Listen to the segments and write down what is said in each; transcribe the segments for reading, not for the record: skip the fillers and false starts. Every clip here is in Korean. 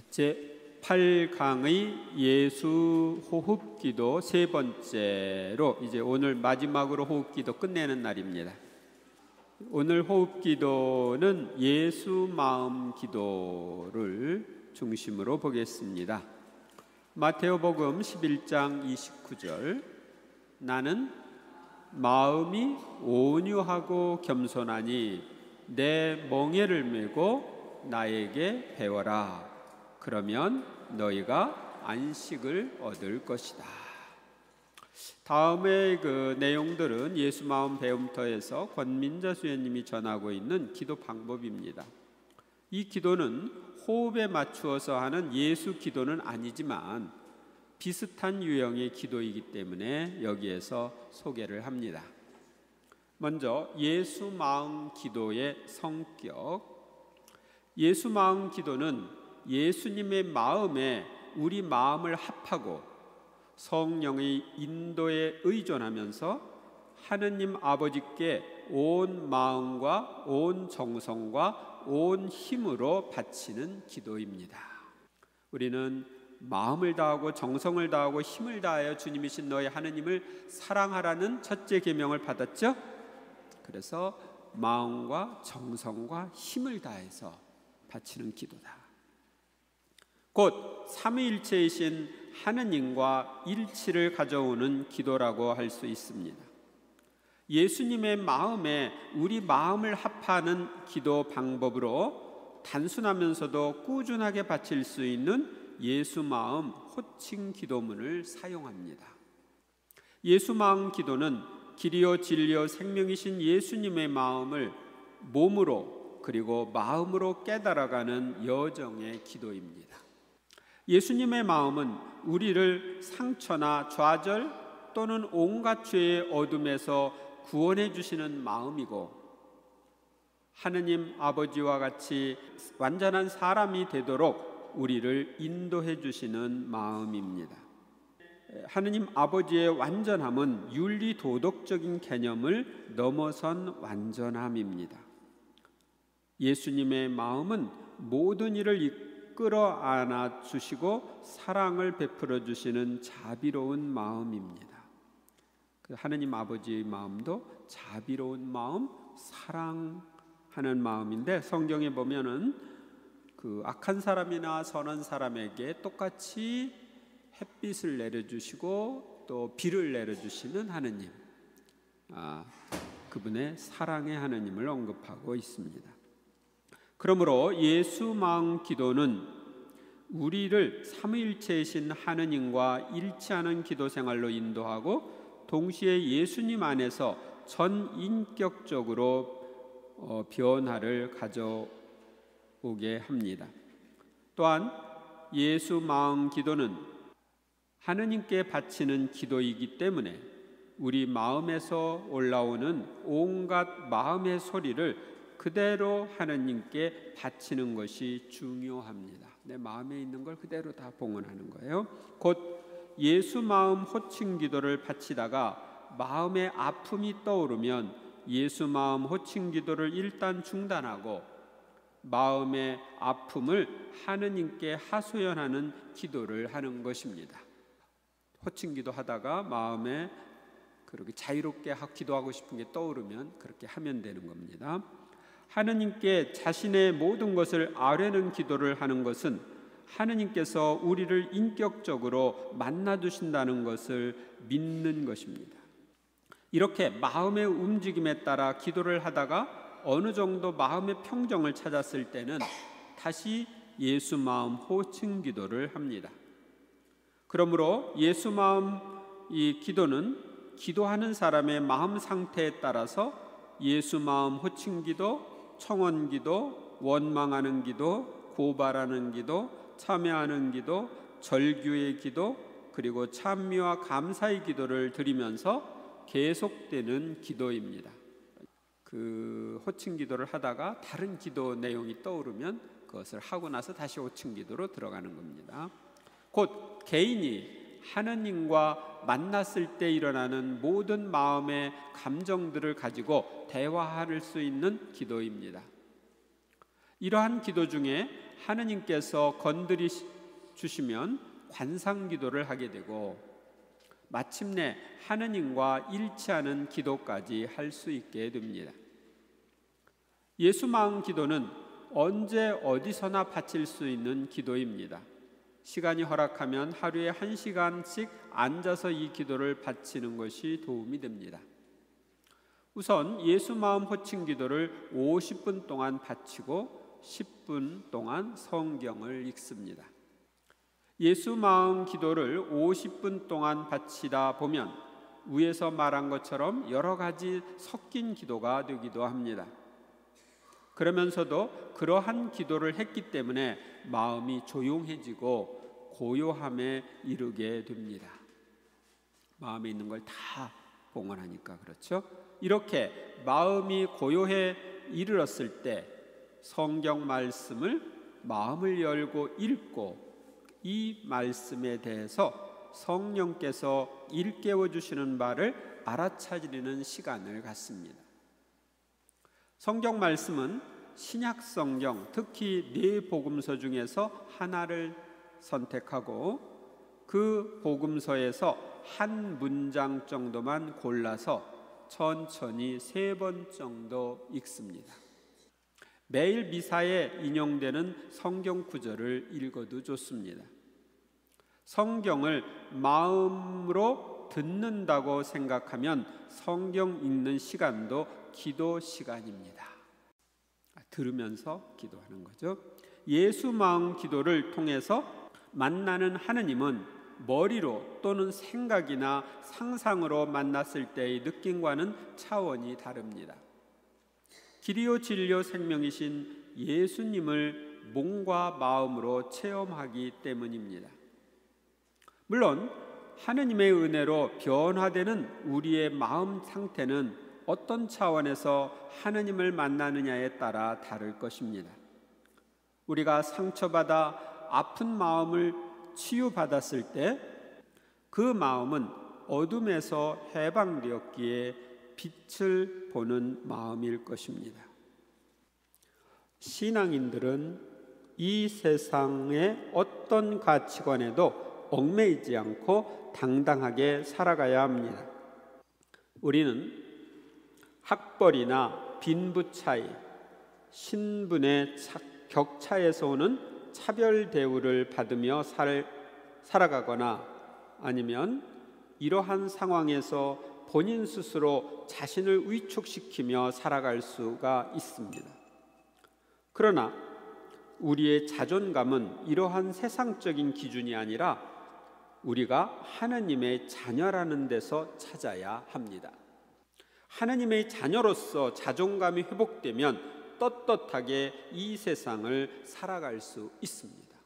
제8강의 예수 호흡기도 세 번째로 이제 오늘 마지막으로 호흡기도 끝내는 날입니다. 오늘 호흡기도는 예수 마음 기도를 중심으로 보겠습니다. 마태오복음 11장 29절, 나는 마음이 온유하고 겸손하니 내 멍에를 메고 나에게 배워라. 그러면 너희가 안식을 얻을 것이다. 다음의 그 내용들은 예수 마음 배움터에서 권민자 수녀님이 전하고 있는 기도 방법입니다. 이 기도는 호흡에 맞추어서 하는 예수 기도는 아니지만 비슷한 유형의 기도이기 때문에 여기에서 소개를 합니다. 먼저 예수 마음 기도의 성격. 예수 마음 기도는 예수님의 마음에 우리 마음을 합하고 성령의 인도에 의존하면서 하느님 아버지께 온 마음과 온 정성과 온 힘으로 바치는 기도입니다. 우리는 마음을 다하고 정성을 다하고 힘을 다하여 주님이신 너희 하느님을 사랑하라는 첫째 계명을 받았죠. 그래서 마음과 정성과 힘을 다해서 바치는 기도다. 곧 삼위일체이신 하느님과 일치를 가져오는 기도라고 할 수 있습니다. 예수님의 마음에 우리 마음을 합하는 기도 방법으로 단순하면서도 꾸준하게 바칠 수 있는 예수 마음 호칭 기도문을 사용합니다. 예수 마음 기도는 길이요 진리요 생명이신 예수님의 마음을 몸으로 그리고 마음으로 깨달아가는 여정의 기도입니다. 예수님의 마음은 우리를 상처나 좌절 또는 온갖 죄의 어둠에서 구원해 주시는 마음이고, 하느님 아버지와 같이 완전한 사람이 되도록 우리를 인도해 주시는 마음입니다. 하느님 아버지의 완전함은 윤리 도덕적인 개념을 넘어선 완전함입니다. 예수님의 마음은 모든 일을 이끌어 안아 주시고 사랑을 베풀어 주시는 자비로운 마음입니다. 하느님 아버지의 마음도 자비로운 마음, 사랑하는 마음인데, 성경에 보면은 그 악한 사람이나 선한 사람에게 똑같이 햇빛을 내려주시고 또 비를 내려주시는 하느님, 그분의 사랑의 하느님을 언급하고 있습니다. 그러므로 예수 마음 기도는 우리를 삼위일체이신 하느님과 일치하는 기도 생활로 인도하고, 동시에 예수님 안에서 전인격적으로 변화를 가져오게 합니다. 또한 예수 마음 기도는 하느님께 바치는 기도이기 때문에 우리 마음에서 올라오는 온갖 마음의 소리를 그대로 하느님께 바치는 것이 중요합니다. 내 마음에 있는 걸 그대로 다 봉헌하는 거예요. 곧 예수 마음 호칭 기도를 바치다가 마음의 아픔이 떠오르면 예수 마음 호칭 기도를 일단 중단하고 마음의 아픔을 하느님께 하소연하는 기도를 하는 것입니다. 호칭 기도하다가 마음에 그렇게 자유롭게 기도하고 싶은 게 떠오르면 그렇게 하면 되는 겁니다. 하느님께 자신의 모든 것을 아뢰는 기도를 하는 것은 하느님께서 우리를 인격적으로 만나 주신다는 것을 믿는 것입니다. 이렇게 마음의 움직임에 따라 기도를 하다가 어느 정도 마음의 평정을 찾았을 때는 다시 예수 마음 호칭 기도를 합니다. 그러므로 예수 마음 이 기도는 기도하는 사람의 마음 상태에 따라서 예수 마음 호칭 기도, 청원 기도, 원망하는 기도, 고발하는 기도, 참여하는 기도, 절규의 기도, 그리고 찬미와 감사의 기도를 드리면서 계속되는 기도입니다. 그 호칭 기도를 하다가 다른 기도 내용이 떠오르면 그것을 하고 나서 다시 호칭 기도로 들어가는 겁니다. 곧 개인이 하느님과 만났을 때 일어나는 모든 마음의 감정들을 가지고 대화할 수 있는 기도입니다. 이러한 기도 중에 하느님께서 건드리 주시면 관상 기도를 하게 되고 마침내 하느님과 일치하는 기도까지 할 수 있게 됩니다. 예수 마음 기도는 언제 어디서나 바칠 수 있는 기도입니다. 시간이 허락하면 하루에 1시간씩 앉아서 이 기도를 바치는 것이 도움이 됩니다. 우선 예수 마음 호칭 기도를 50분 동안 바치고 10분 동안 성경을 읽습니다. 예수 마음 기도를 50분 동안 바치다 보면 위에서 말한 것처럼 여러 가지 섞인 기도가 되기도 합니다. 그러면서도 그러한 기도를 했기 때문에 마음이 조용해지고 고요함에 이르게 됩니다. 마음에 있는 걸 다 봉헌하니까 그렇죠? 이렇게 마음이 고요해 이르렀을 때 성경 말씀을 마음을 열고 읽고 이 말씀에 대해서 성령께서 일깨워 주시는 바를 알아차리는 시간을 갖습니다. 성경 말씀은 신약 성경, 특히 네 복음서 중에서 하나를 선택하고 그 복음서에서 한 문장 정도만 골라서 천천히 3번 정도 읽습니다. 매일 미사에 인용되는 성경 구절을 읽어도 좋습니다. 성경을 마음으로 듣는다고 생각하면 성경 읽는 시간도 기도 시간입니다. 들으면서 기도하는 거죠. 예수 마음 기도를 통해서 만나는 하느님은 머리로 또는 생각이나 상상으로 만났을 때의 느낌과는 차원이 다릅니다. 길이요 진리요 생명이신 예수님을 몸과 마음으로 체험하기 때문입니다. 물론 하느님의 은혜로 변화되는 우리의 마음 상태는 어떤 차원에서 하느님을 만나느냐에 따라 다를 것입니다. 우리가 상처받아 아픈 마음을 치유받았을 때 그 마음은 어둠에서 해방되었기에 빛을 보는 마음일 것입니다. 신앙인들은 이 세상의 어떤 가치관에도 얽매이지 않고 당당하게 살아가야 합니다. 우리는 학벌이나 빈부 차이, 신분의 격차에서 오는 차별 대우를 받으며 살아가거나 아니면 이러한 상황에서 본인 스스로 자신을 위축시키며 살아갈 수가 있습니다. 그러나 우리의 자존감은 이러한 세상적인 기준이 아니라 우리가 하나님의 자녀라는 데서 찾아야 합니다. 하나님의 자녀로서 자존감이 회복되면 떳떳하게 이 세상을 살아갈 수 있습니다.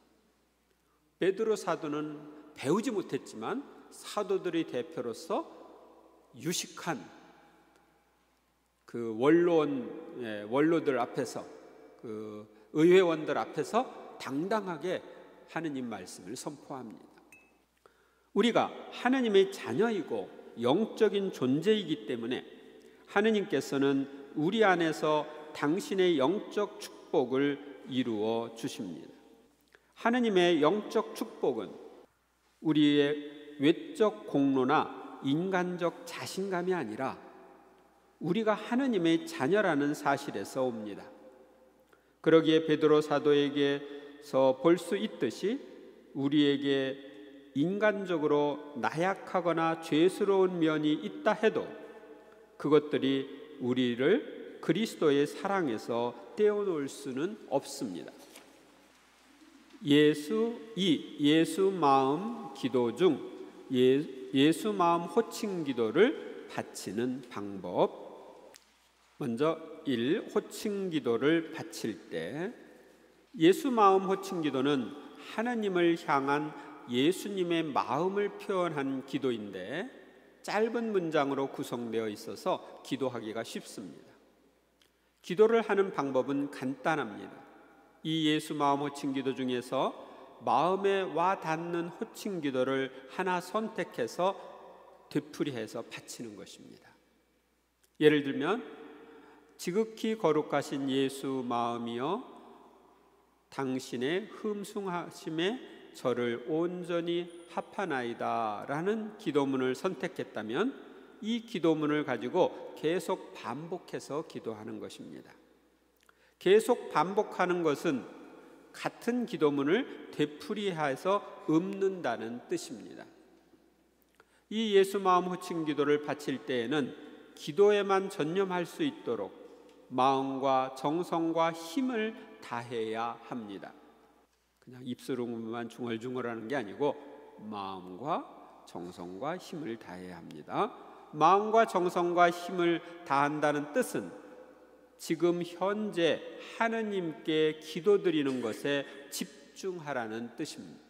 베드로 사도는 배우지 못했지만 사도들의 대표로서 유식한 그 원로들 앞에서 그 의회원들 앞에서 당당하게 하느님 말씀을 선포합니다. 우리가 하나님의 자녀이고 영적인 존재이기 때문에 하느님께서는 우리 안에서 당신의 영적 축복을 이루어 주십니다. 하느님의 영적 축복은 우리의 외적 공로나 인간적 자신감이 아니라 우리가 하느님의 자녀라는 사실에서 옵니다. 그러기에 베드로 사도에게서 볼 수 있듯이 우리에게 인간적으로 나약하거나 죄스러운 면이 있다 해도 그것들이 우리를 그리스도의 사랑에서 떼어놓을 수는 없습니다. 예수 마음 기도 중 예수 마음 호칭 기도를 바치는 방법. 먼저 1. 호칭 기도를 바칠 때 예수 마음 호칭 기도는 하나님을 향한 예수님의 마음을 표현한 기도인데 짧은 문장으로 구성되어 있어서 기도하기가 쉽습니다. 기도를 하는 방법은 간단합니다. 이 예수 마음 호칭 기도 중에서 마음에 와 닿는 호칭 기도를 하나 선택해서 되풀이해서 바치는 것입니다. 예를 들면 지극히 거룩하신 예수 마음이여 당신의 흠숭하심에 저를 온전히 합하나이다 라는 기도문을 선택했다면 이 기도문을 가지고 계속 반복해서 기도하는 것입니다. 계속 반복하는 것은 같은 기도문을 되풀이해서 읊는다는 뜻입니다. 이 예수 마음 호칭 기도를 바칠 때에는 기도에만 전념할 수 있도록 마음과 정성과 힘을 다해야 합니다. 그냥 입술로만 중얼중얼하는 게 아니고 마음과 정성과 힘을 다해야 합니다. 마음과 정성과 힘을 다한다는 뜻은 지금 현재 하느님께 기도드리는 것에 집중하라는 뜻입니다.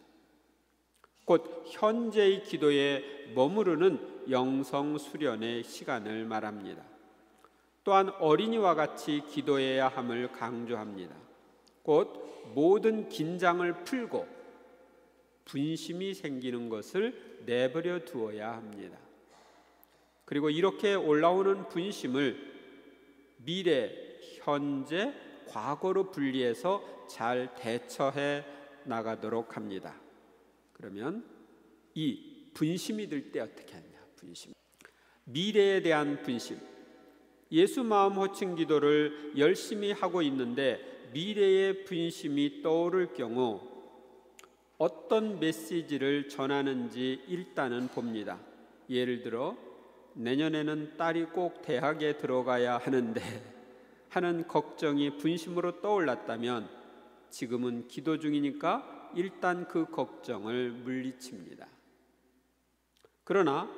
곧 현재의 기도에 머무르는 영성 수련의 시간을 말합니다. 또한 어린이와 같이 기도해야 함을 강조합니다. 곧 모든 긴장을 풀고 분심이 생기는 것을 내버려 두어야 합니다. 그리고 이렇게 올라오는 분심을 미래, 현재, 과거로 분리해서 잘 대처해 나가도록 합니다. 그러면 이 분심이 들 때 어떻게 하냐? 분심. 미래에 대한 분심. 예수 마음 호칭 기도를 열심히 하고 있는데 미래의 분심이 떠오를 경우 어떤 메시지를 전하는지 일단은 봅니다. 예를 들어 내년에는 딸이 꼭 대학에 들어가야 하는데 하는 걱정이 분심으로 떠올랐다면 지금은 기도 중이니까 일단 그 걱정을 물리칩니다. 그러나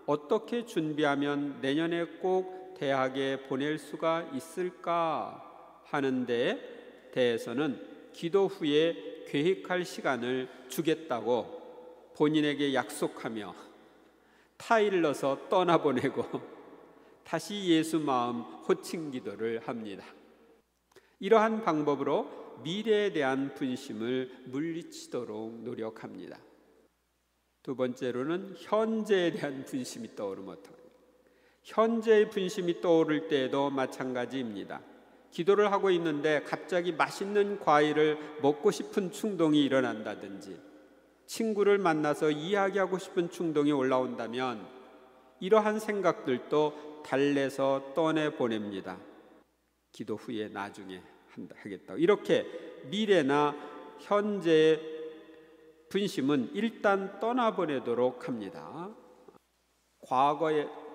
어떻게 준비하면 내년에 꼭 대학에 보낼 수가 있을까 하는 데에 대해서는 기도 후에 계획할 시간을 주겠다고 본인에게 약속하며 타일을 넣어서 떠나보내고 다시 예수 마음 호칭 기도를 합니다. 이러한 방법으로 미래에 대한 분심을 물리치도록 노력합니다. 두 번째로는 현재에 대한 분심이 떠오르면 어떡합니까? 현재의 분심이 떠오를 때에도 마찬가지입니다. 기도를 하고 있는데 갑자기 맛있는 과일을 먹고 싶은 충동이 일어난다든지 친구를 만나서 이야기하고 싶은 충동이 올라온다면 이러한 생각들도 달래서 떠내보냅니다. 기도 후에 나중에 하겠다고. 이렇게 미래나 현재의 분심은 일단 떠나보내도록 합니다.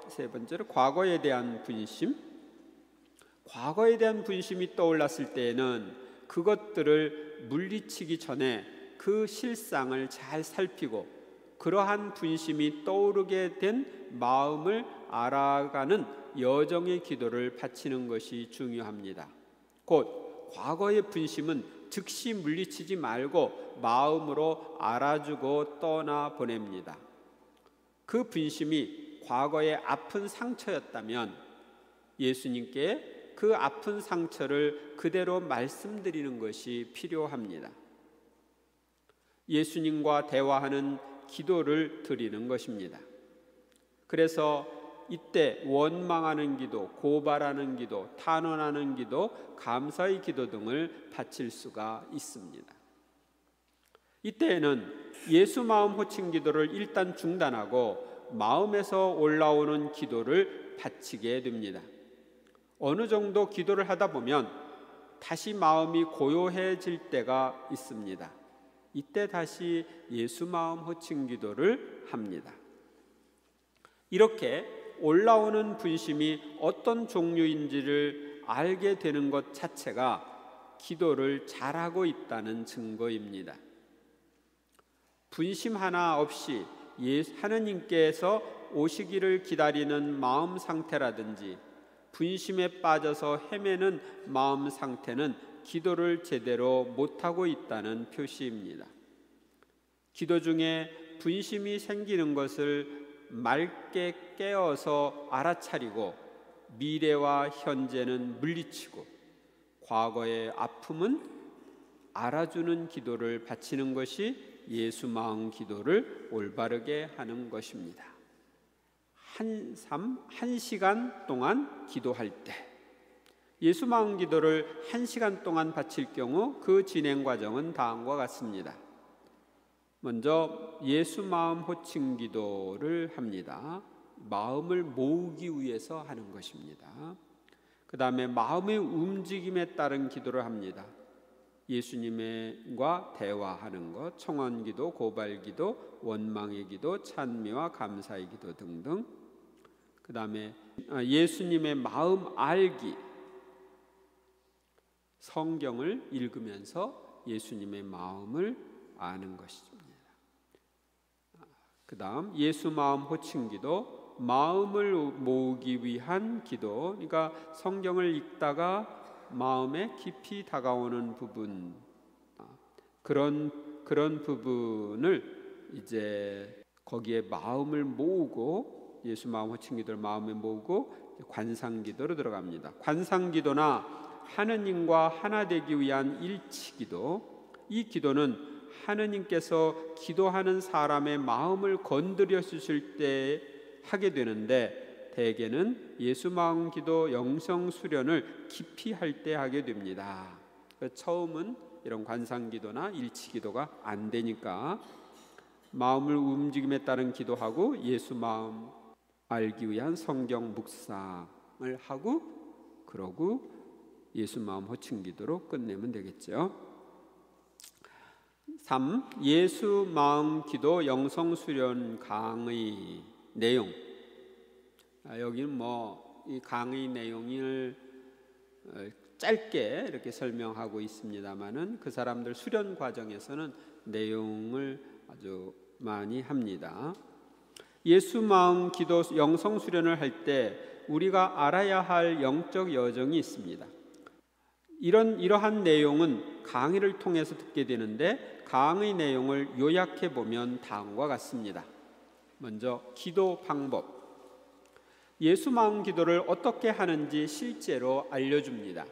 세 번째로 과거에 대한 분심. 과거에 대한 분심이 떠올랐을 때에는 그것들을 물리치기 전에 그 실상을 잘 살피고 그러한 분심이 떠오르게 된 마음을 알아가는 여정의 기도를 바치는 것이 중요합니다. 곧 과거의 분심은 즉시 물리치지 말고 마음으로 알아주고 떠나보냅니다. 그 분심이 과거의 아픈 상처였다면 예수님께 그 아픈 상처를 그대로 말씀드리는 것이 필요합니다. 예수님과 대화하는 기도를 드리는 것입니다. 그래서 이때 원망하는 기도, 고발하는 기도, 탄원하는 기도, 감사의 기도 등을 바칠 수가 있습니다. 이때에는 예수 마음 호칭 기도를 일단 중단하고 마음에서 올라오는 기도를 바치게 됩니다. 어느 정도 기도를 하다 보면 다시 마음이 고요해질 때가 있습니다. 이때 다시 예수 마음 호칭 기도를 합니다. 이렇게 올라오는 분심이 어떤 종류인지를 알게 되는 것 자체가 기도를 잘하고 있다는 증거입니다. 분심 하나 없이 하느님께서 오시기를 기다리는 마음 상태라든지 분심에 빠져서 헤매는 마음 상태는 기도를 제대로 못하고 있다는 표시입니다. 기도 중에 분심이 생기는 것을 맑게 깨어서 알아차리고 미래와 현재는 물리치고 과거의 아픔은 알아주는 기도를 바치는 것이 예수 마음 기도를 올바르게 하는 것입니다. 한 시간 동안 기도할 때 예수 마음 기도를 1시간 동안 바칠 경우 그 진행 과정은 다음과 같습니다. 먼저 예수 마음 호칭 기도를 합니다. 마음을 모으기 위해서 하는 것입니다. 그 다음에 마음의 움직임에 따른 기도를 합니다. 예수님과 대화하는 것, 청원 기도, 고발 기도, 원망의 기도, 찬미와 감사의 기도 등등. 그 다음에 예수님의 마음 알기, 성경을 읽으면서 예수님의 마음을 아는 것입니다. 그 다음 예수 마음 호칭 기도, 마음을 모으기 위한 기도. 그러니까 성경을 읽다가 마음에 깊이 다가오는 부분, 그런 부분을 이제 거기에 마음을 모으고, 예수 마음 호칭 기도를 마음에 모으고 관상 기도로 들어갑니다. 관상 기도나 하느님과 하나 되기 위한 일치 기도, 이 기도는 하느님께서 기도하는 사람의 마음을 건드려 주실 때 하게 되는데, 대개는 예수 마음 기도 영성 수련을 깊이 할 때 하게 됩니다. 처음은 이런 관상 기도나 일치 기도가 안 되니까 마음을 움직임에 따른 기도하고 예수 마음 알기 위한 성경 묵상을 하고, 그러고 예수 마음 호칭 기도로 끝내면 되겠죠. 3. 예수 마음 기도 영성 수련 강의 내용. 여기는 이 강의 내용을 짧게 이렇게 설명하고 있습니다만은 그 사람들 수련 과정에서는 내용을 아주 많이 합니다. 예수 마음 기도 영성 수련을 할 때 우리가 알아야 할 영적 여정이 있습니다. 이러한 내용은 강의를 통해서 듣게 되는데, 강의 내용을 요약해 보면 다음과 같습니다. 먼저 기도 방법. 예수 마음 기도를 어떻게 하는지 실제로 알려줍니다.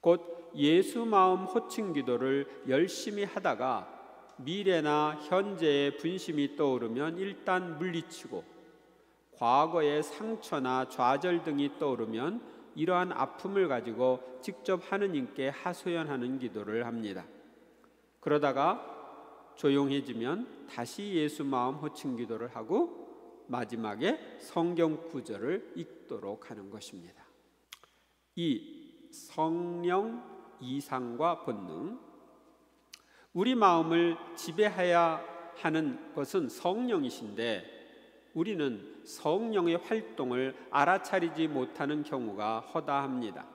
곧 예수 마음 호칭 기도를 열심히 하다가 미래나 현재의 분심이 떠오르면 일단 물리치고, 과거의 상처나 좌절 등이 떠오르면 이러한 아픔을 가지고 직접 하느님께 하소연하는 기도를 합니다. 그러다가 조용해지면 다시 예수 마음 호칭 기도를 하고 마지막에 성경 구절을 읽도록 하는 것입니다. 이 성령 이상과 본능, 우리 마음을 지배해야 하는 것은 성령이신데 우리는 성령의 활동을 알아차리지 못하는 경우가 허다합니다.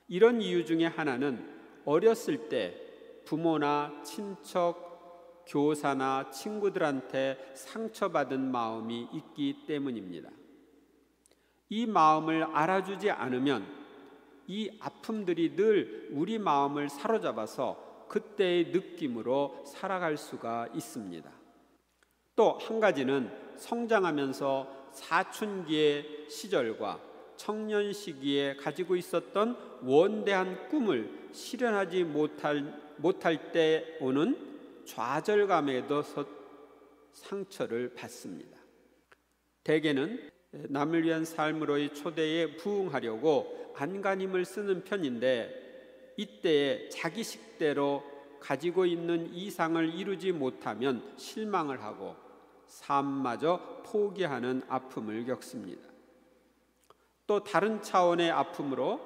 이런 이유 중에 하나는 어렸을 때 부모나 친척, 교사나 친구들한테 상처받은 마음이 있기 때문입니다. 이 마음을 알아주지 않으면 이 아픔들이 늘 우리 마음을 사로잡아서 그때의 느낌으로 살아갈 수가 있습니다. 또 한 가지는 성장하면서 사춘기의 시절과 청년 시기에 가지고 있었던 원대한 꿈을 실현하지 못할 때 오는 좌절감에도 상처를 받습니다. 대개는 남을 위한 삶으로의 초대에 부응하려고 안간힘을 쓰는 편인데, 이때에 자기식대로 가지고 있는 이상을 이루지 못하면 실망을 하고 삶마저 포기하는 아픔을 겪습니다. 또 다른 차원의 아픔으로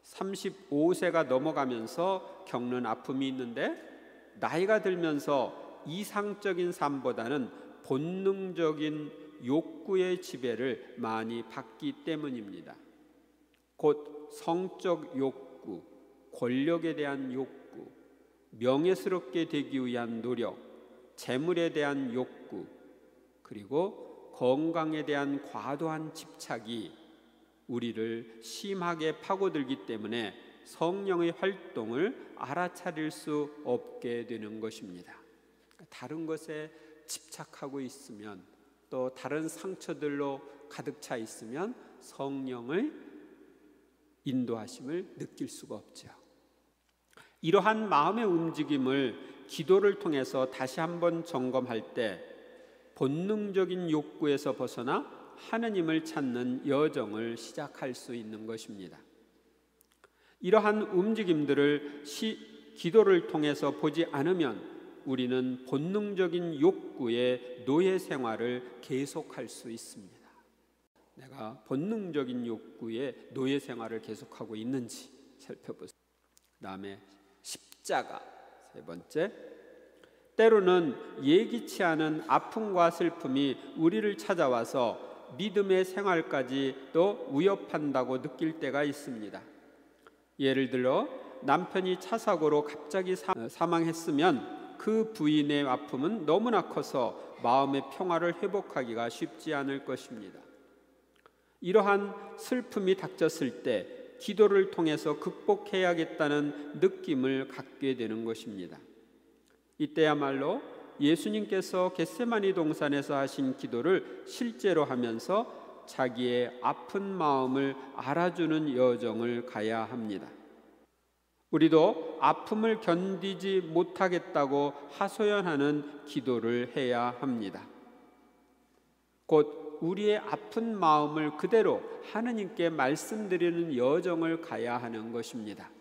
35세가 넘어가면서 겪는 아픔이 있는데, 나이가 들면서 이상적인 삶보다는 본능적인 욕구의 지배를 많이 받기 때문입니다. 곧 성적 욕구, 권력에 대한 욕구, 명예스럽게 되기 위한 노력, 재물에 대한 욕구, 그리고 건강에 대한 과도한 집착이 우리를 심하게 파고들기 때문에 성령의 활동을 알아차릴 수 없게 되는 것입니다. 다른 것에 집착하고 있으면, 또 다른 상처들로 가득 차 있으면 성령의 인도하심을 느낄 수가 없죠. 이러한 마음의 움직임을 기도를 통해서 다시 한번 점검할 때 본능적인 욕구에서 벗어나 하느님을 찾는 여정을 시작할 수 있는 것입니다. 이러한 움직임들을 기도를 통해서 보지 않으면 우리는 본능적인 욕구의 노예 생활을 계속할 수 있습니다. 내가 본능적인 욕구의 노예 생활을 계속하고 있는지 살펴보세요. 그 다음에 십자가, 세 번째, 때로는 예기치 않은 아픔과 슬픔이 우리를 찾아와서 믿음의 생활까지도 위협한다고 느낄 때가 있습니다. 예를 들어 남편이 차 사고로 갑자기 사망했으면 그 부인의 아픔은 너무나 커서 마음의 평화를 회복하기가 쉽지 않을 것입니다. 이러한 슬픔이 닥쳤을 때 기도를 통해서 극복해야겠다는 느낌을 갖게 되는 것입니다. 이때야말로 예수님께서 겟세마니 동산에서 하신 기도를 실제로 하면서 자기의 아픈 마음을 알아주는 여정을 가야 합니다. 우리도 아픔을 견디지 못하겠다고 하소연하는 기도를 해야 합니다. 곧 우리의 아픈 마음을 그대로 하느님께 말씀드리는 여정을 가야 하는 것입니다.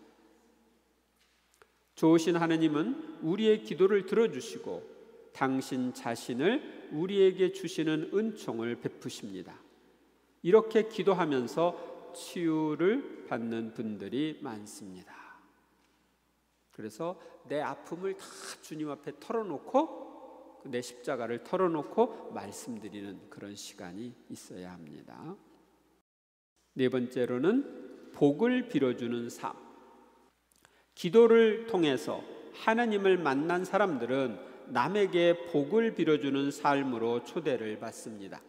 좋으신 하느님은 우리의 기도를 들어주시고 당신 자신을 우리에게 주시는 은총을 베푸십니다. 이렇게 기도하면서 치유를 받는 분들이 많습니다. 그래서 내 아픔을 다 주님 앞에 털어놓고 내 십자가를 털어놓고 말씀드리는 그런 시간이 있어야 합니다. 네 번째로는 복을 빌어주는 삶. 기도를 통해서 하나님을 만난 사람들은 남에게 복을 빌어주는 삶으로 초대를 받습니다.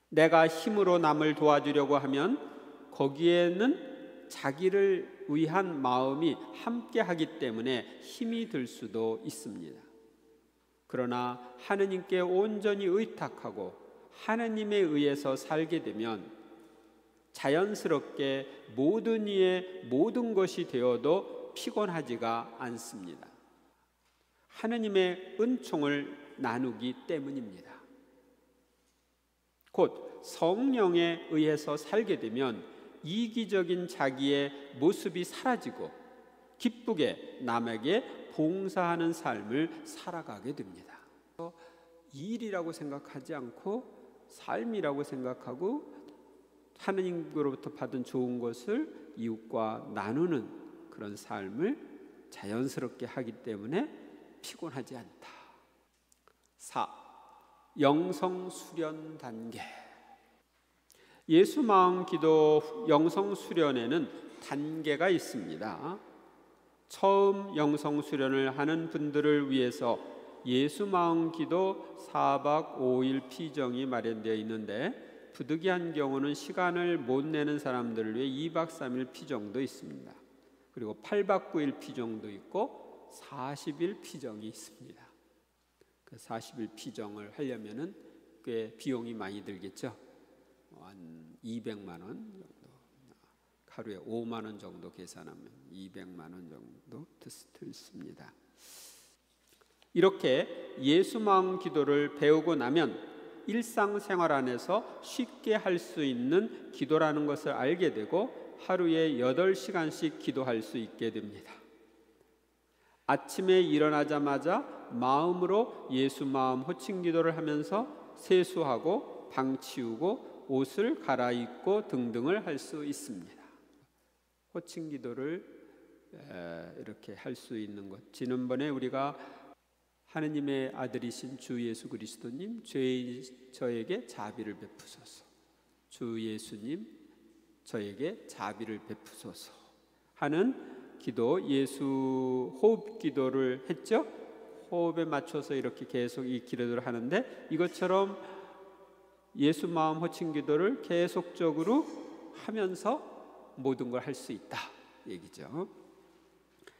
내가 힘으로 남을 도와주려고 하면 거기에는 자기를 위한 마음이 함께하기 때문에 힘이 들 수도 있습니다. 그러나 하느님께 온전히 의탁하고 하느님에 의해서 살게 되면 자연스럽게 모든 이의 모든 것이 되어도 피곤하지가 않습니다. 하느님의 은총을 나누기 때문입니다. 곧 성령에 의해서 살게 되면 이기적인 자기의 모습이 사라지고 기쁘게 남에게 봉사하는 삶을 살아가게 됩니다. 일이라고 생각하지 않고 삶이라고 생각하고 하느님으로부터 받은 좋은 것을 이웃과 나누는 그런 삶을 자연스럽게 하기 때문에 피곤하지 않다. 4. 영성 수련 단계. 예수 마음 기도 영성 수련에는 단계가 있습니다. 처음 영성 수련을 하는 분들을 위해서 예수 마음 기도 4박 5일 피정이 마련되어 있는데 부득이한 경우는 시간을 못 내는 사람들을 위해 2박 3일 피정도 있습니다. 그리고 8박 9일 피정도 있고 40일 피정이 있습니다. 그 40일 피정을 하려면은 꽤 비용이 많이 들겠죠. 한 200만 원 정도, 하루에 5만 원 정도 계산하면 200만 원 정도 들습니다. 이렇게 예수 마음 기도를 배우고 나면 일상생활 안에서 쉽게 할 수 있는 기도라는 것을 알게 되고 하루에 8시간씩 기도할 수 있게 됩니다. 아침에 일어나자마자 마음으로 예수 마음 호칭 기도를 하면서 세수하고 방 치우고 옷을 갈아입고 등등을 할 수 있습니다. 호칭 기도를 이렇게 할 수 있는 것. 지난번에 우리가 하느님의 아들이신 주 예수 그리스도님, 저에게 자비를 베푸소서. 주 예수님, 저에게 자비를 베푸소서 하는 기도, 예수 호흡 기도를 했죠. 호흡에 맞춰서 이렇게 계속 이 기도를 하는데 이것처럼 예수 마음 호칭 기도를 계속적으로 하면서 모든 걸 할 수 있다 얘기죠.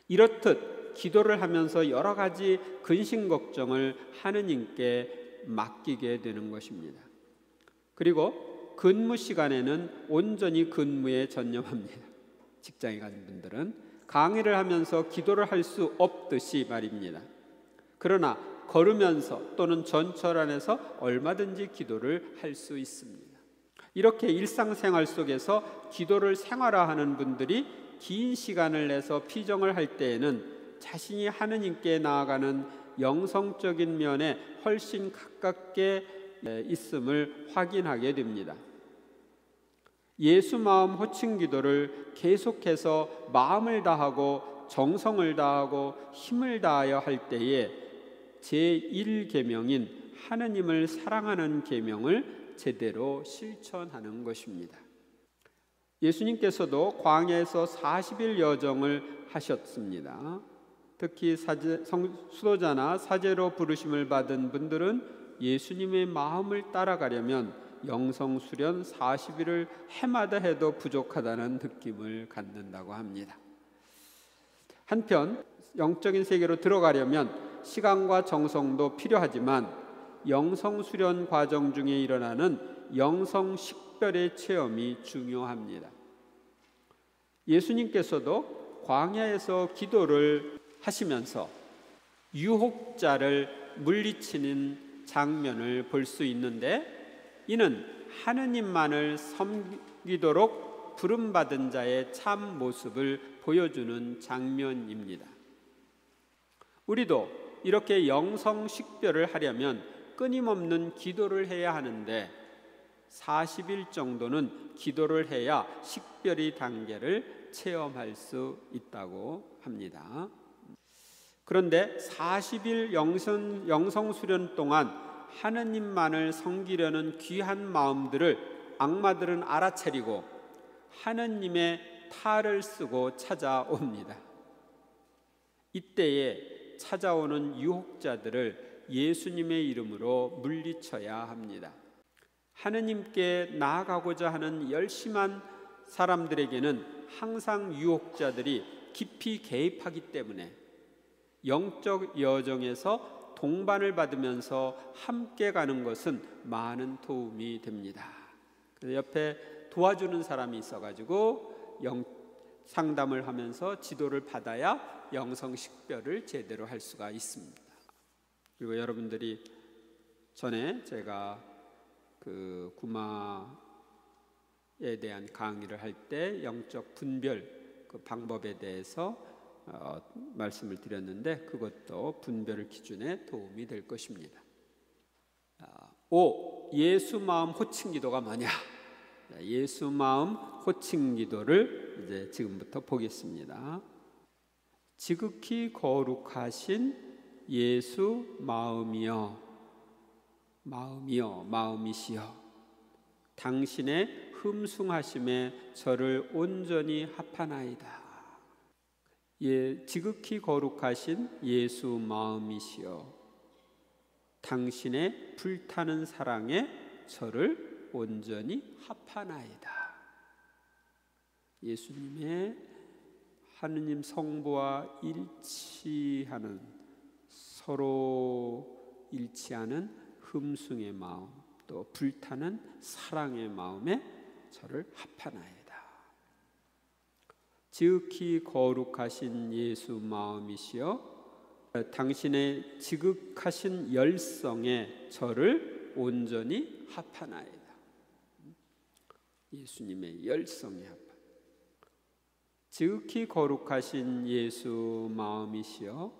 이렇듯 기도를 하면서 여러 가지 근심 걱정을 하느님께 맡기게 되는 것입니다. 그리고 근무 시간에는 온전히 근무에 전념합니다. 직장에 가는 분들은 강의를 하면서 기도를 할 수 없듯이 말입니다. 그러나 걸으면서 또는 전철 안에서 얼마든지 기도를 할 수 있습니다. 이렇게 일상생활 속에서 기도를 생활화하는 분들이 긴 시간을 내서 피정을 할 때에는 자신이 하느님께 나아가는 영성적인 면에 훨씬 가깝게 있음을 확인하게 됩니다. 예수 마음 호칭 기도를 계속해서 마음을 다하고 정성을 다하고 힘을 다하여 할 때에 제1계명인 하느님을 사랑하는 계명을 제대로 실천하는 것입니다. 예수님께서도 광야에서 40일 여정을 하셨습니다. 특히 수도자나 사제로 부르심을 받은 분들은 예수님의 마음을 따라가려면 영성 수련 40일을 해마다 해도 부족하다는 느낌을 갖는다고 합니다. 한편 영적인 세계로 들어가려면 시간과 정성도 필요하지만 영성 수련 과정 중에 일어나는 영성 식별의 체험이 중요합니다. 예수님께서도 광야에서 기도를 하시면서 유혹자를 물리치는 장면을 볼 수 있는데, 이는 하느님만을 섬기도록 부름받은 자의 참 모습을 보여주는 장면입니다. 우리도 이렇게 영성 식별을 하려면 끊임없는 기도를 해야 하는데 40일 정도는 기도를 해야 식별의 단계를 체험할 수 있다고 합니다. 그런데 40일 영성 수련 동안 하느님만을 섬기려는 귀한 마음들을 악마들은 알아차리고 하느님의 탈을 쓰고 찾아옵니다. 이때에 찾아오는 유혹자들을 예수님의 이름으로 물리쳐야 합니다. 하느님께 나아가고자 하는 열심한 사람들에게는 항상 유혹자들이 깊이 개입하기 때문에 영적 여정에서 동반을 받으면서 함께 가는 것은 많은 도움이 됩니다. 옆에 도와주는 사람이 있어가지고 상담을 하면서 지도를 받아야 영성식별을 제대로 할 수가 있습니다. 그리고 여러분들이 전에 제가 그 구마에 대한 강의를 할 때 영적 분별 그 방법에 대해서 말씀을 드렸는데, 그것도 분별 기준에 도움이 될 것입니다. 5. 예수 마음 호칭 기도가 뭐냐? 예수 마음 호칭 기도를 이제 지금부터 보겠습니다. 지극히 거룩하신 예수 마음이여, 마음이시여, 당신의 흠숭하심에 저를 온전히 합하나이다. 지극히 거룩하신 예수 마음이시여, 당신의 불타는 사랑에 저를 온전히 합하나이다. 예수님의 하느님 성부와 일치하는, 서로 일치하는 흠숭의 마음, 또 불타는 사랑의 마음에 저를 합하나이다. 지극히 거룩하신 예수 마음이시여, 당신의 지극하신 열성에 저를 온전히 합하나이다. 예수님의 열성에 합하. 지극히 거룩하신 예수 마음이시여,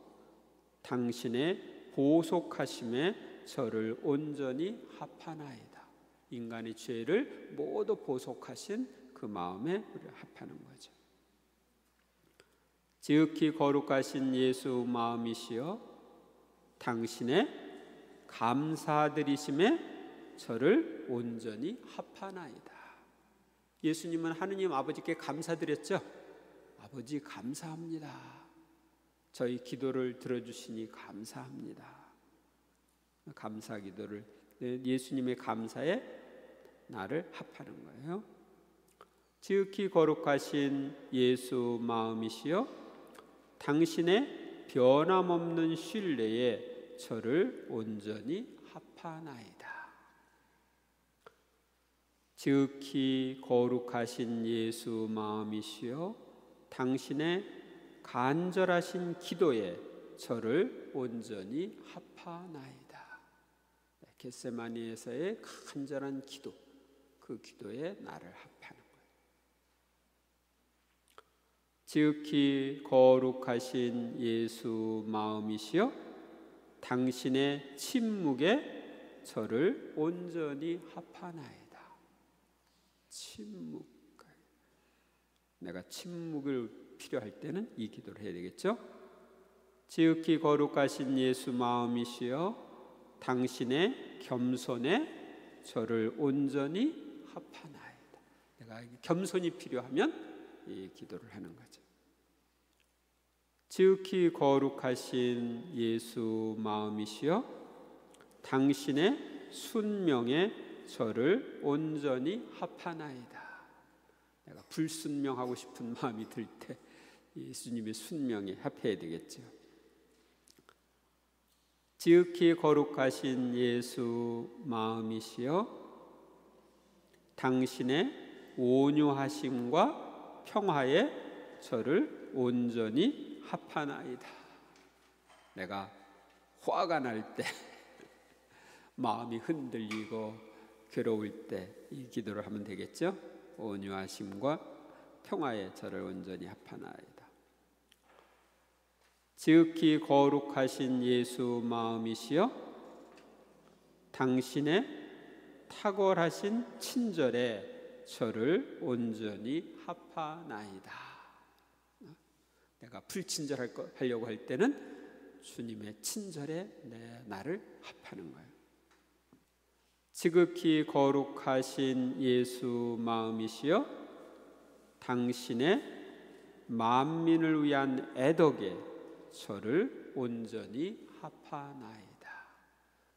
당신의 보속하심에 저를 온전히 합하나이다. 인간의 죄를 모두 보속하신 그 마음에 우리를 합하는 거죠. 지극히 거룩하신 예수 마음이시여, 당신의 감사드리심에 저를 온전히 합하나이다. 예수님은 하느님 아버지께 감사드렸죠. 아버지 감사합니다. 저희 기도를 들어주시니 감사합니다. 감사 기도를, 예수님의 감사에 나를 합하는 거예요. 지극히 거룩하신 예수 마음이시여, 당신의 변함없는 신뢰에 저를 온전히 합하나이다. 지극히 거룩하신 예수 마음이시여, 당신의 간절하신 기도에 저를 온전히 합하나이다. 겟세마니에서의 간절한 기도, 그 기도에 나를 합하는 거예요. 지극히 거룩하신 예수 마음이시여, 당신의 침묵에 저를 온전히 합하나이다. 침묵. 내가 침묵을 필요할 때는 이 기도를 해야 되겠죠? 지극히 거룩하신 예수 마음이시여, 당신의 겸손에 저를 온전히 합하나이다. 내가 겸손이 필요하면 이 기도를 하는 거죠. 지극히 거룩하신 예수 마음이시여, 당신의 순명에 저를 온전히 합하나이다. 내가 불순명하고 싶은 마음이 들 때 예수님의 순명에 합해야 되겠죠. 지극히 거룩하신 예수 마음이시여, 당신의 온유하심과 평화에 저를 온전히 합하나이다. 내가 화가 날 때, 마음이 흔들리고 괴로울 때 이 기도를 하면 되겠죠. 온유하심과 평화에 저를 온전히 합하나이다. 지극히 거룩하신 예수 마음이시여, 당신의 탁월하신 친절에 저를 온전히 합하나이다. 내가 불친절하려고 할 때는 주님의 친절에 나를 합하는 거예요. 지극히 거룩하신 예수 마음이시여, 당신의 만민을 위한 애덕에 저를 온전히 합하나이다.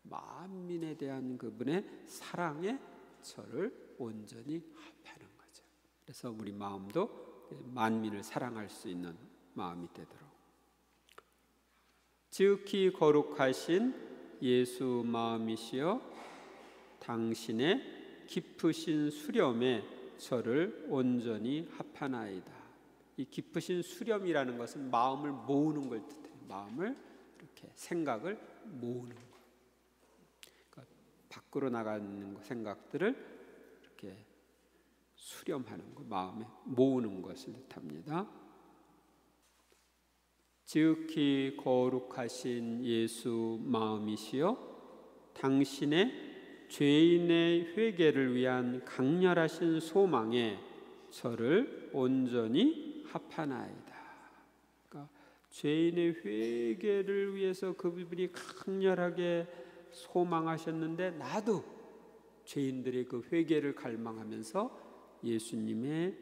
만민에 대한 그분의 사랑에 저를 온전히 합하는 거죠. 그래서 우리 마음도 만민을 사랑할 수 있는 마음이 되도록. 지극히 거룩하신 예수 마음이시여, 당신의 깊으신 수렴에 저를 온전히 합하나이다. 이 깊으신 수렴이라는 것은 마음을 모으는 걸 뜻해요. 마음을 이렇게 생각을 모으는 거. 그러니까 밖으로 나가는 생각들을 이렇게 수렴하는 거, 마음에 모으는 것을 뜻합니다. 지극히 거룩하신 예수 마음이시여, 당신의 죄인의 회개를 위한 강렬하신 소망에 저를 온전히 합하나이다. 그러니까 죄인의 회개를 위해서 그분이 강렬하게 소망하셨는데, 나도 죄인들의 그 회개를 갈망하면서 예수님의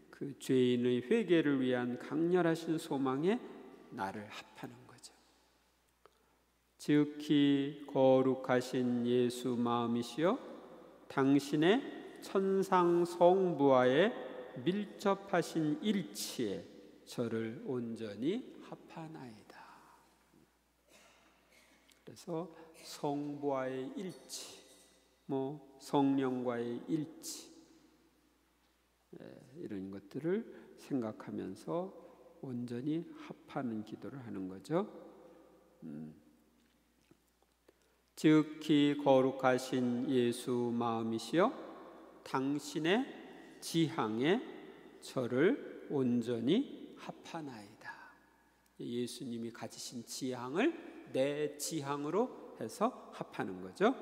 그 죄인의 회개를 위한 강렬하신 소망에 나를 합하는 거죠. 지극히 거룩하신 예수 마음이시여, 당신의 천상 성부와의 밀접하신 일치에 저를 온전히 합하나이다. 그래서 성부와의 일치, 성령과의 일치, 이런 것들을 생각하면서 온전히 합하는 기도를 하는 거죠. 지극히 거룩하신 예수 마음이시여, 당신의 지향에 저를 온전히 합하나이다. 예수님이 가지신 지향을 내 지향으로 해서 합하는 거죠.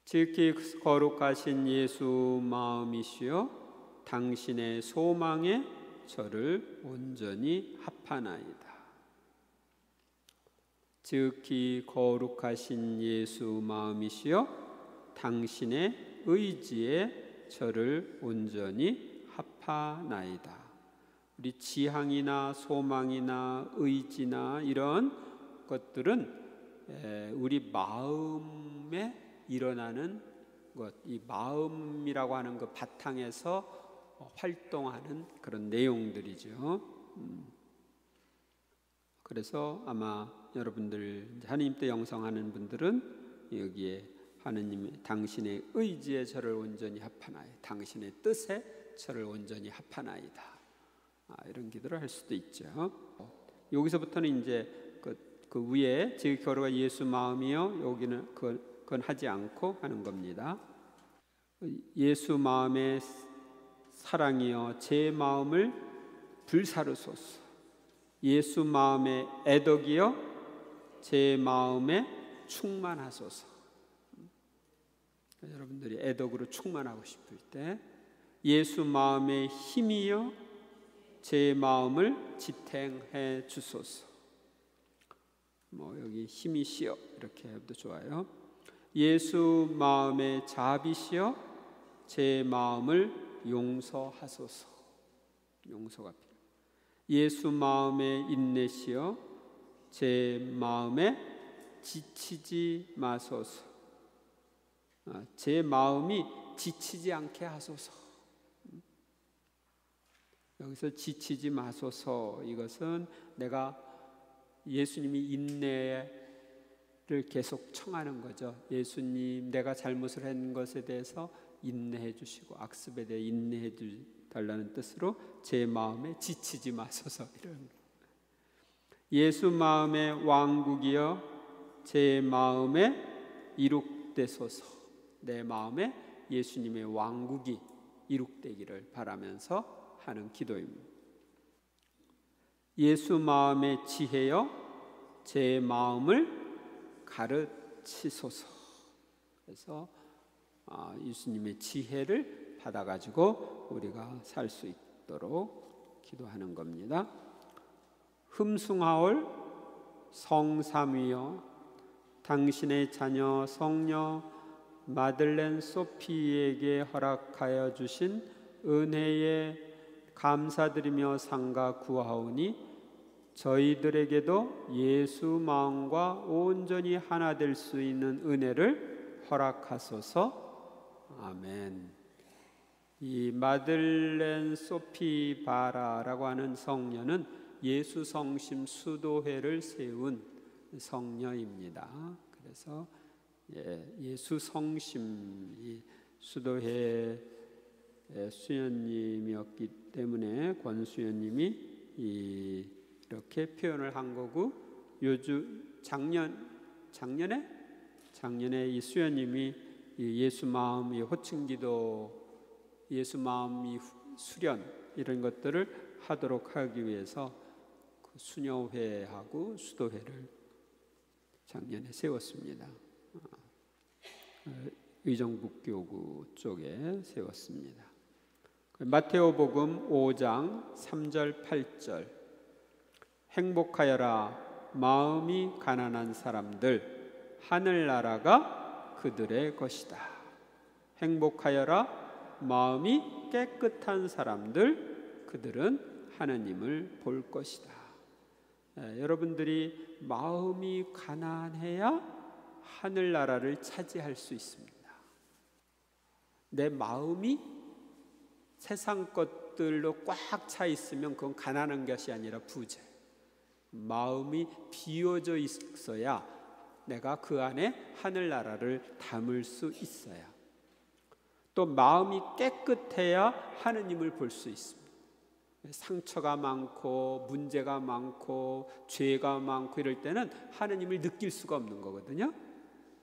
지극히 거룩하신 예수 마음이시여, 당신의 소망에 저를 온전히 합하나이다. 지극히 거룩하신 예수 마음이시여, 당신의 의지에 저를 온전히 합하나이다. 우리 지향이나 소망이나 의지나 이런 것들은 우리 마음에 일어나는 것, 이 마음이라고 하는 그 바탕에서 활동하는 그런 내용들이죠. 그래서 아마 여러분들 하나님 때 영성하는 분들은 여기에 하느님 당신의 의지에 저를 온전히 합하나이다, 당신의 뜻에 저를 온전히 합하나이다, 이런 기도를 할 수도 있죠. 여기서부터는 이제 그 위에 제기어가 예수 마음이요, 여기는 그건 하지 않고 하는 겁니다. 예수 마음의 사랑이여 제 마음을 불사르소서. 예수 마음의 애덕이여 제 마음에 충만하소서. 여러분들이 애덕으로 충만하고 싶을 때 예수 마음의 힘이여 제 마음을 지탱해 주소서. 여기 힘이시여 이렇게 해도 좋아요. 예수 마음의 자비시여 제 마음을 용서하소서. 용서가 필요해요. 예수 마음의 인내시여 제 마음에 지치지 마소서. 제 마음이 지치지 않게 하소서. 여기서 지치지 마소서, 이것은 내가 예수님이 인내를 계속 청하는 거죠. 예수님, 내가 잘못을 한 것에 대해서 인내해 주시고 악습에 대해 인내해 달라는 뜻으로 제 마음에 지치지 마소서. 이런 예수 마음의 왕국이여 제 마음에 이룩되소서. 내 마음에 예수님의 왕국이 이룩되기를 바라면서 하는 기도입니다. 예수 마음의 지혜여 제 마음을 가르치소서. 그래서 예수님의 지혜를 받아가지고 우리가 살 수 있도록 기도하는 겁니다. 흠숭하올 성삼위여 당신의 자녀 성녀 마들렌 소피에게 허락하여 주신 은혜에 감사드리며 삼가 구하오니 저희들에게도 예수 마음과 온전히 하나 될 수 있는 은혜를 허락하소서. 아멘. 이 마들렌 소피 바라라고 하는 성녀는 예수 성심 수도회를 세운 성녀입니다. 그래서 예수 성심 수도회 수녀님이었기 때문에 권수녀님이 이렇게 표현을 한 거고, 작년에 이 수녀님이 예수 마음 호칭기도, 예수 마음 수련 이런 것들을 하도록 하기 위해서 그 수녀회하고 수도회를 작년에 세웠습니다. 의정북교구 쪽에 세웠습니다. 마테오복음 5장 3절 8절 행복하여라 마음이 가난한 사람들 하늘나라가 그들의 것이다. 행복하여라 마음이 깨끗한 사람들 그들은 하느님을 볼 것이다. 여러분들이 마음이 가난해야 하늘나라를 차지할 수 있습니다. 내 마음이 세상 것들로 꽉 차 있으면 그건 가난한 것이 아니라 부재. 마음이 비워져 있어야 내가 그 안에 하늘나라를 담을 수 있어요. 또 마음이 깨끗해야 하느님을 볼 수 있습니다. 상처가 많고 문제가 많고 죄가 많고 이럴 때는 하느님을 느낄 수가 없는 거거든요.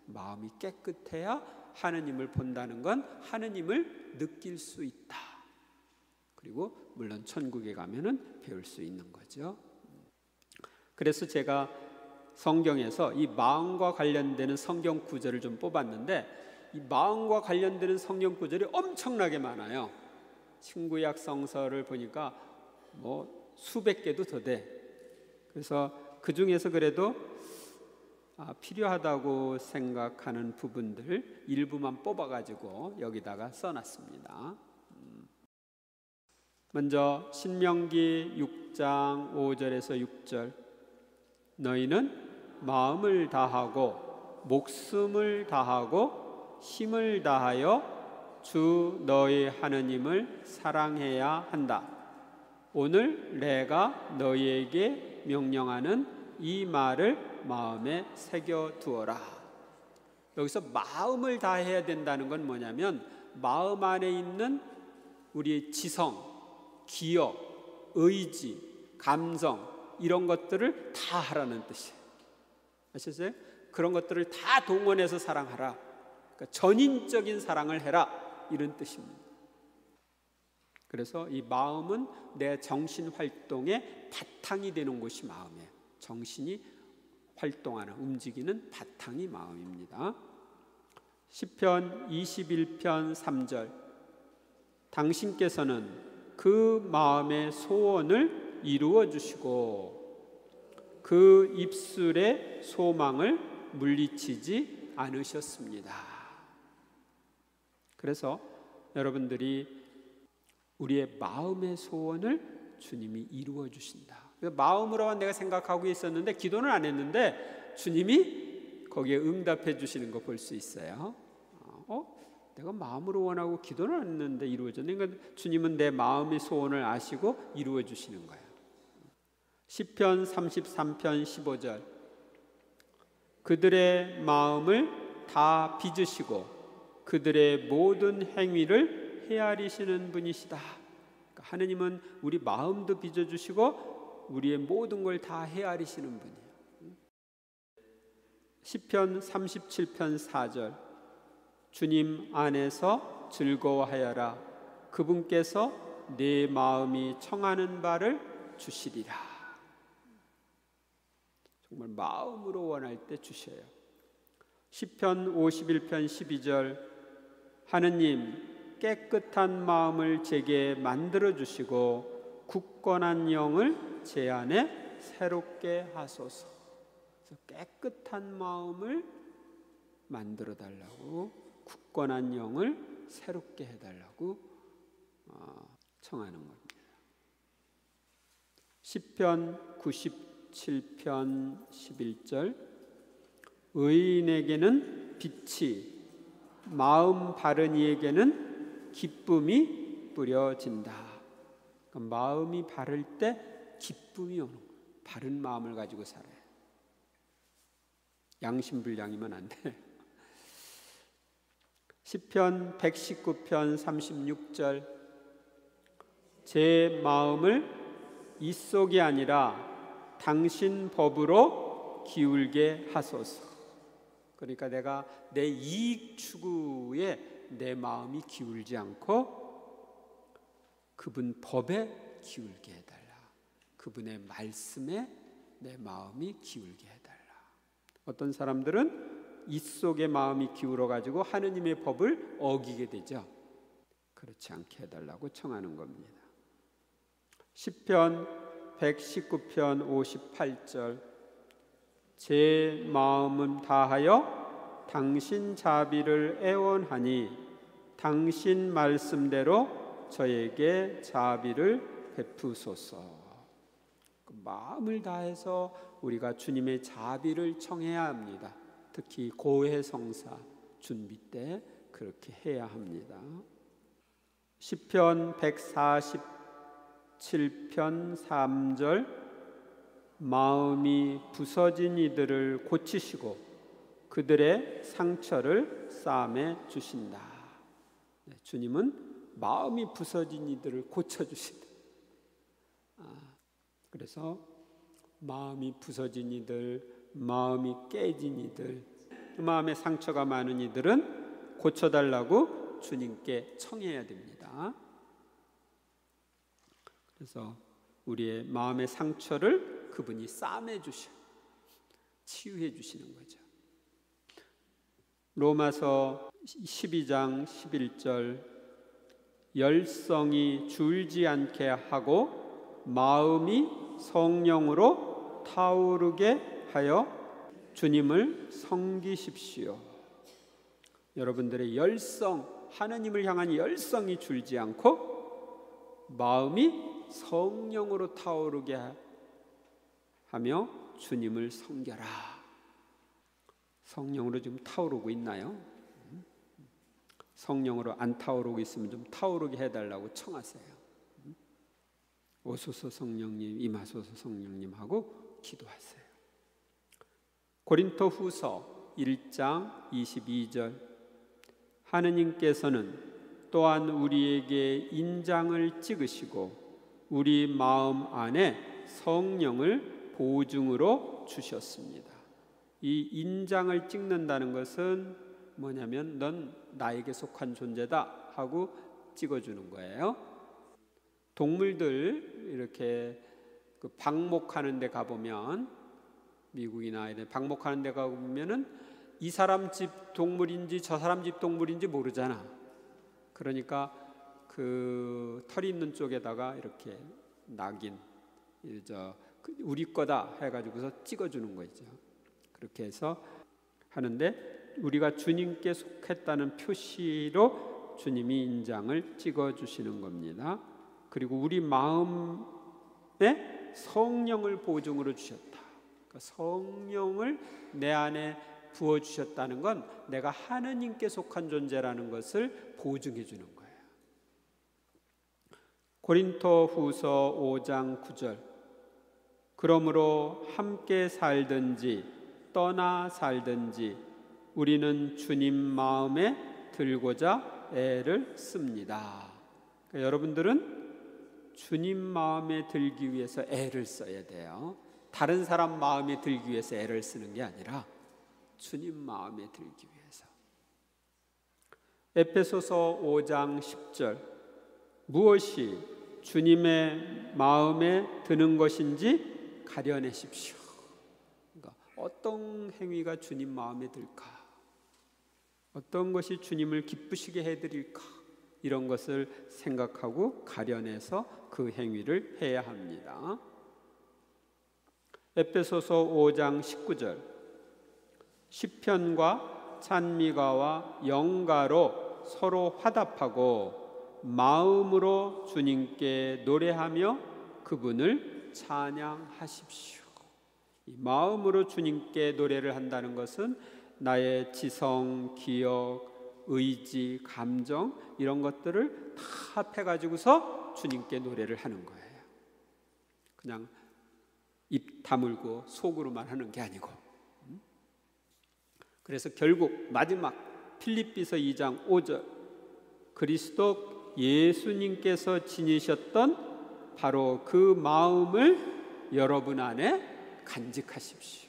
마음이 깨끗해야 하느님을 본다는 건 하느님을 느낄 수 있다. 그리고 물론 천국에 가면은 배울 수 있는 거죠. 그래서 제가 성경에서 이 마음과 관련되는 성경 구절을 좀 뽑았는데, 이 마음과 관련되는 성경 구절이 엄청나게 많아요. 신구약 성서를 보니까 수백 개도 더 돼. 그래서 그 중에서 그래도 필요하다고 생각하는 부분들 일부만 뽑아가지고 여기다가 써놨습니다. 먼저 신명기 6장 5절에서 6절 너희는 마음을 다하고 목숨을 다하고 힘을 다하여 주 너희 하느님을 사랑해야 한다. 오늘 내가 너희에게 명령하는 이 말을 마음에 새겨두어라. 여기서 마음을 다해야 된다는 건 뭐냐면 마음 안에 있는 우리의 지성, 기억, 의지, 감성 이런 것들을 다 하라는 뜻이에요. 아셨어요? 그런 것들을 다 동원해서 사랑하라. 그러니까 전인적인 사랑을 해라, 이런 뜻입니다. 그래서 이 마음은 내 정신 활동의 바탕이 되는 곳이 마음이에요. 정신이 활동하는, 움직이는 바탕이 마음입니다. 시편 21편 3절, 당신께서는 그 마음의 소원을 이루어 주시고 그 입술의 소망을 물리치지 않으셨습니다. 그래서 여러분들이 우리의 마음의 소원을 주님이 이루어 주신다. 마음으로만 내가 생각하고 있었는데 기도는 안 했는데 주님이 거기에 응답해 주시는 거 볼 수 있어요. 내가 마음으로 원하고 기도는 안 했는데 이루어졌네. 그러니까 주님은 내 마음의 소원을 아시고 이루어 주시는 거예요. 시편 33편 15절, 그들의 마음을 다 빚으시고 그들의 모든 행위를 헤아리시는 분이시다. 그러니까 하느님은 우리 마음도 빚어주시고 우리의 모든 걸 다 헤아리시는 분이에요. 시편 37편 4절, 주님 안에서 즐거워하여라. 그분께서 내 마음이 청하는 바를 주시리라. 정말 마음으로 원할 때 주셔요. 시편 51편 12절, 하느님 깨끗한 마음을 제게 만들어 주시고 굳건한 영을 제 안에 새롭게 하소서. 그래서 깨끗한 마음을 만들어 달라고, 굳건한 영을 새롭게 해달라고 청하는 겁니다. 시편 97편 11절, 의인에게는 빛이, 마음 바른 이에게는 기쁨이 뿌려진다. 그러니까 마음이 바를 때 기쁨이 오는 거예요. 바른 마음을 가지고 살아요. 양심불량이면 안 돼요. 시편 119편 36절, 제 마음을 이속이 아니라 당신 법으로 기울게 하소서. 그러니까 내가 내 이익 추구에 내 마음이 기울지 않고 그분 법에 기울게 해달라. 그분의 말씀에 내 마음이 기울게 해달라. 어떤 사람들은 이 속에 마음이 기울어가지고 하느님의 법을 어기게 되죠. 그렇지 않게 해달라고 청하는 겁니다. 시편 119편 58절, 제 마음은 다하여 당신 자비를 애원하니 당신 말씀대로 저에게 자비를 베푸소서. 마음을 다해서 우리가 주님의 자비를 청해야 합니다. 특히 고해성사 준비 때 그렇게 해야 합니다. 시편 147편 3절, 마음이 부서진 이들을 고치시고 그들의 상처를 싸매 주신다. 주님은 마음이 부서진 이들을 고쳐주신다. 그래서 마음이 부서진 이들, 마음이 깨진 이들, 마음에 상처가 많은 이들은 고쳐달라고 주님께 청해야 됩니다. 그래서 우리의 마음의 상처를 그분이 싸매 주셔, 치유해 주시는 거죠. 로마서 12장 11절, 열성이 줄지 않게 하고 마음이 성령으로 타오르게 하여 주님을 섬기십시오. 여러분들의 열성, 하나님을 향한 열성이 줄지 않고 마음이 성령으로 타오르게 하며 주님을 섬겨라. 성령으로 지금 타오르고 있나요? 성령으로 안 타오르고 있으면 좀 타오르게 해달라고 청하세요. 오소서 성령님, 임하소서 성령님 하고 기도하세요. 고린토 후서 1장 22절, 하느님께서는 또한 우리에게 인장을 찍으시고 우리 마음 안에 성령을 보증으로 주셨습니다. 이 인장을 찍는다는 것은 뭐냐면 넌 나에게 속한 존재다 하고 찍어주는 거예요. 동물들 이렇게 그 방목하는 데 가보면, 미국이나 이런 방목하는 데 가보면은 이 사람 집 동물인지 저 사람 집 동물인지 모르잖아. 그러니까 그 털이 있는 쪽에다가 이렇게 낙인, 우리 거다 해가지고서 찍어주는 거죠. 그렇게 해서 하는데, 우리가 주님께 속했다는 표시로 주님이 인장을 찍어주시는 겁니다. 그리고 우리 마음에 성령을 보증으로 주셨다. 그러니까 성령을 내 안에 부어주셨다는 건 내가 하느님께 속한 존재라는 것을 보증해 주는 거예요. 고린토후서 5장 9절, 그러므로 함께 살든지 떠나 살든지 우리는 주님 마음에 들고자 애를 씁니다. 그러니까 여러분들은 주님 마음에 들기 위해서 애를 써야 돼요. 다른 사람 마음에 들기 위해서 애를 쓰는 게 아니라 주님 마음에 들기 위해서. 에베소서 5장 10절, 무엇이 주님의 마음에 드는 것인지 가려내십시오. 그러니까 어떤 행위가 주님 마음에 들까? 어떤 것이 주님을 기쁘시게 해드릴까? 이런 것을 생각하고 가려내서 그 행위를 해야 합니다. 에베소서 5장 19절, 시편과 찬미가와 영가로 서로 화답하고 마음으로 주님께 노래하며 그분을 찬양하십시오. 이 마음으로 주님께 노래를 한다는 것은 나의 지성, 기억, 의지, 감정 이런 것들을 다 합해가지고서 주님께 노래를 하는 거예요. 그냥 입 다물고 속으로만 하는 게 아니고. 그래서 결국 마지막 필립비서 2장 5절, 그리스도 예수님께서 지니셨던 바로 그 마음을 여러분 안에 간직하십시오.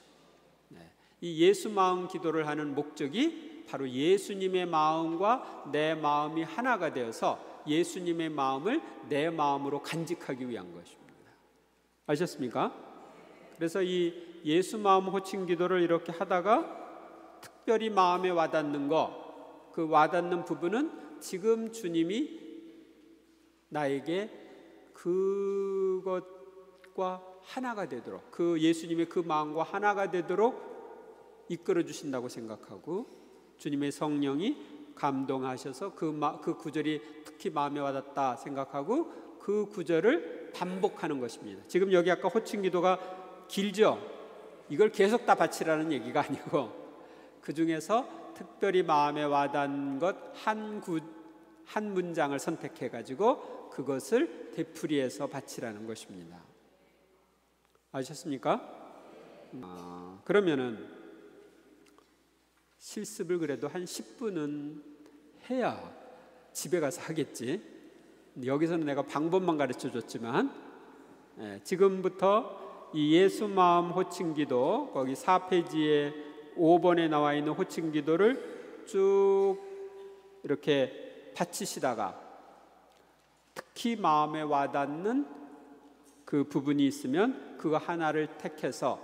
이 예수 마음 기도를 하는 목적이 바로 예수님의 마음과 내 마음이 하나가 되어서 예수님의 마음을 내 마음으로 간직하기 위한 것입니다. 아셨습니까? 그래서 이 예수 마음 호칭 기도를 이렇게 하다가 특별히 마음에 와닿는 거, 그 와닿는 부분은 지금 주님이 나에게 그것과 하나가 되도록, 그 예수님의 그 마음과 하나가 되도록 이끌어 주신다고 생각하고, 주님의 성령이 감동하셔서 그 구절이 특히 마음에 와닿다 생각하고 그 구절을 반복하는 것입니다. 지금 여기 아까 호칭 기도가 길죠? 이걸 계속 다 바치라는 얘기가 아니고 그 중에서 특별히 마음에 와닿는 것 한 문장을 선택해 가지고 그것을 되풀이해서 바치라는 것입니다. 아셨습니까? 그러면은 실습을 그래도 한 10분은 해야 집에 가서 하겠지. 여기서는 내가 방법만 가르쳐 줬지만 지금부터 이 예수 마음 호칭 기도, 거기 4페이지에 5번에 나와 있는 호칭 기도를 쭉 이렇게 바치시다가 특히 마음에 와닿는 그 부분이 있으면 그거 하나를 택해서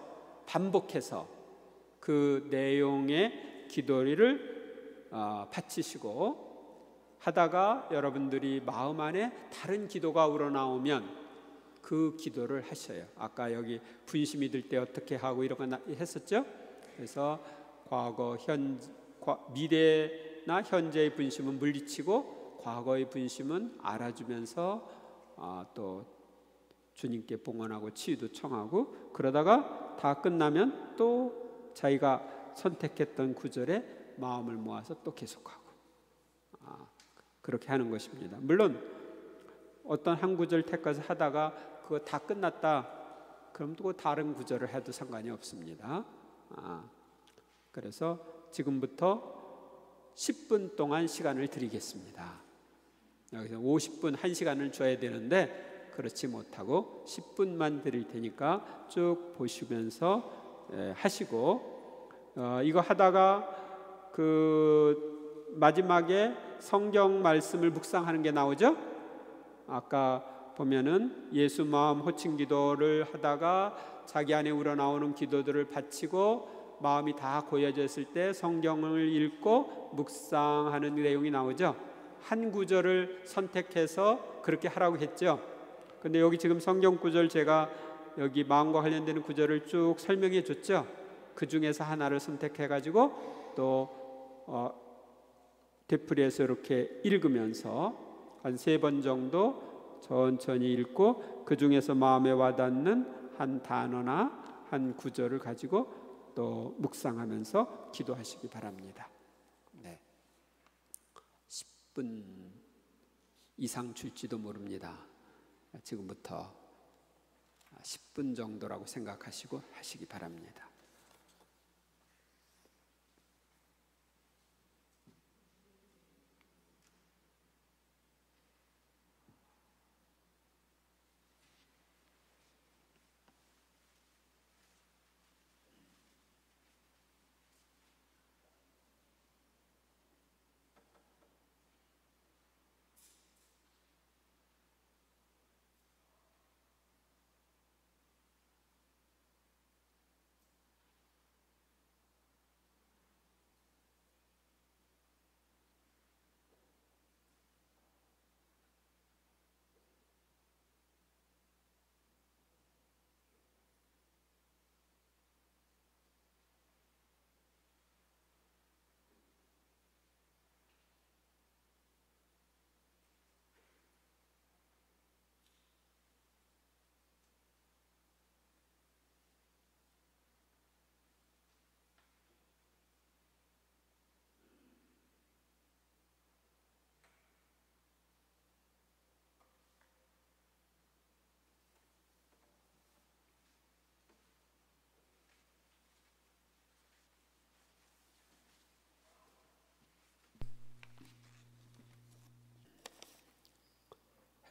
반복해서 그 내용의 기도를 바치시고 하다가 여러분들이 마음 안에 다른 기도가 우러나오면 그 기도를 하셔요. 아까 여기 분심이 들 때 어떻게 하고 이런 거 했었죠? 그래서 과거, 미래나 현재의 분심은 물리치고 과거의 분심은 알아주면서 또 주님께 봉헌하고 치유도 청하고, 그러다가 다 끝나면 또 자기가 선택했던 구절에 마음을 모아서 또 계속하고 그렇게 하는 것입니다. 물론 어떤 한 구절 택해서 하다가 그거 다 끝났다 그럼 또 다른 구절을 해도 상관이 없습니다. 그래서 지금부터 10분 동안 시간을 드리겠습니다. 여기서 50분 1시간을 줘야 되는데 그렇지 못하고 10분만 드릴 테니까 쭉 보시면서 하시고, 이거 하다가 그 마지막에 성경 말씀을 묵상하는 게 나오죠. 아까 보면은 예수 마음 호칭 기도를 하다가 자기 안에 우러나오는 기도들을 바치고 마음이 다 고여졌을 때 성경을 읽고 묵상하는 내용이 나오죠. 한 구절을 선택해서 그렇게 하라고 했죠. 근데 여기 지금 성경 구절 제가 여기 마음과 관련되는 구절을 쭉 설명해 줬죠. 그 중에서 하나를 선택해 가지고 또 되풀이해서 이렇게 읽으면서 한 3번 정도 천천히 읽고, 그 중에서 마음에 와닿는 한 단어나 한 구절을 가지고 또 묵상하면서 기도하시기 바랍니다. 네. 10분 이상 줄지도 모릅니다. 지금부터 10분 정도라고 생각하시고 하시기 바랍니다.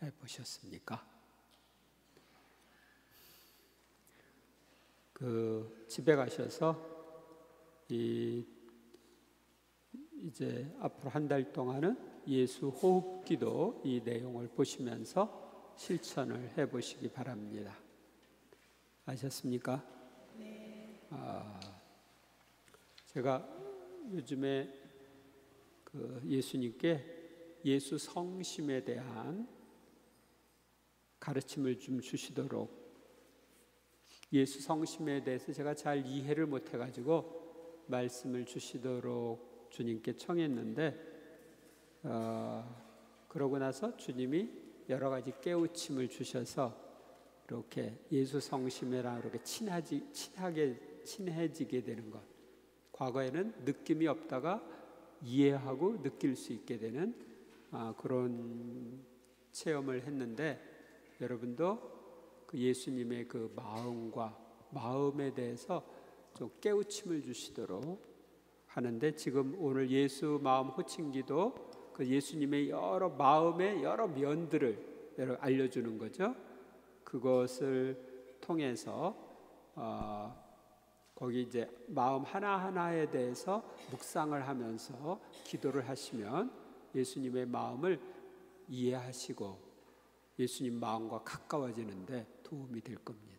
해보셨습니까? 그 집에 가셔서 이제 앞으로 한 달 동안은 예수 호흡기도 이 내용을 보시면서 실천을 해보시기 바랍니다. 아셨습니까? 네. 제가 요즘에 그 예수님께 예수 성심에 대한 가르침을 좀 주시도록, 예수 성심에 대해서 제가 잘 이해를 못 해가지고 말씀을 주시도록 주님께 청했는데, 그러고 나서 주님이 여러 가지 깨우침을 주셔서 이렇게 예수 성심이랑 이렇게 친해지게 되는 것, 과거에는 느낌이 없다가 이해하고 느낄 수 있게 되는 그런 체험을 했는데, 여러분도 그 예수님의 그 마음에 대해서 좀 깨우침을 주시도록 하는데, 지금 오늘 예수 마음 호칭기도 그 예수님의 여러 마음의 여러 면들을 알려주는 거죠. 그것을 통해서 거기 이제 마음 하나하나에 대해서 묵상을 하면서 기도를 하시면 예수님의 마음을 이해하시고 예수님 마음과 가까워지는데 도움이 될 겁니다.